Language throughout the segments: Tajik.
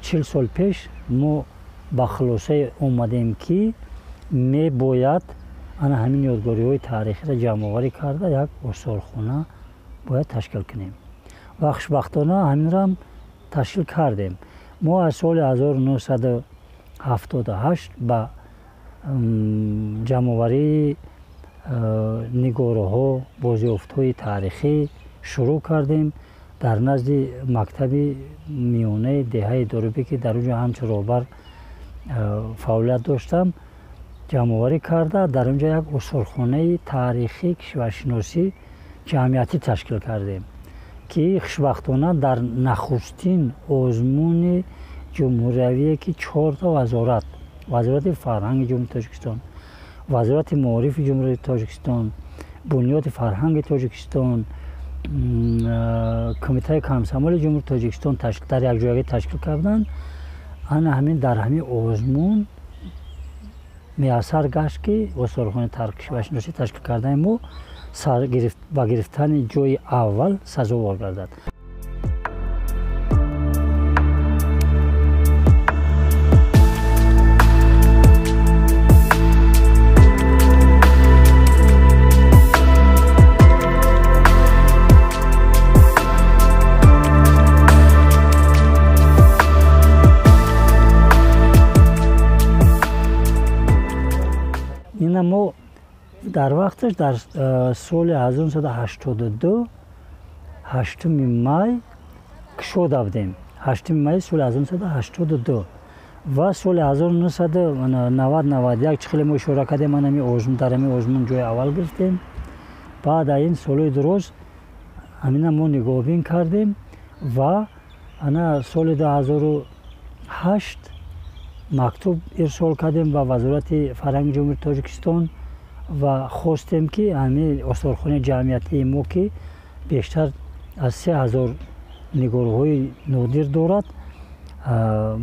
40 сол пеш мо ба хулосае омадем ки мебояд ана ҳамин ёдгориҳои таърихиро ҷамъоварӣ карда як осорхона бояд ташкил кунем ва хушбахтона ҳаминро ташкил кардем. мо аз соли 1978 ба ҷамъоварии нигораҳо бозёфтҳои таърихӣ шурӯъ кардем дар назди мактаби миёнаи деҳаи дорубӣ ки дар онҷо ҳамчун роҳбар фаъолият доштам ҷамъоварӣ карда дар онҷо як осорхонаи таърихӣ кишваршиносӣ ҷамъиятӣ ташкил кардем ки хушбахтона дар нахустин озмуни ҷумҳуриявие ки 4 вазорат вазорати фарҳанги ҷумҳурии Тоҷикистон, вазорати маорифи ҷумҳурии Тоҷикистон, бунёди фарҳанги Тоҷикистон, кумитаи камсамоли ҷумҳурии Тоҷикистон дар якҷоягӣ ташкил карданд. ана ҳамин дар ҳамин озмун муяссар гашт ки осорхонаи таърихи кишваршиносӣ ташкил кардани мо ба гирифтани ҷойи аввал сазовор гардад. ина мо дар вақташ дар соли 1982 8 май кушода будем. 8 май соли 1982 ва соли 1990-91 чӣ хеле мо ишора кардем дар ҳамин озмун ҷои аввал гирифтем. баъд аз ин солҳои дуроз ҳамина мо нигоҳубин кардем ва ана соли 2008 мактуб ирсол кардем ба вазорати фарҳанги ҷумҳурии Тоҷикистон ва хостем ки ҳамин осорхонаи ҷамъиятии мо ки бештар аз 3000 нигораҳои нодир дорад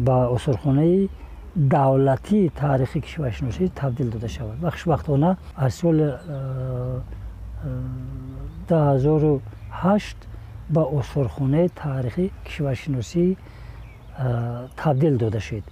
ба осорхонаи давлатии таърихи кишваршиносӣ табдил дода шавад. ва хушбахтона аз соли 2008 ба осорхонаи таърихи кишваршиносӣ табдил дода шуд.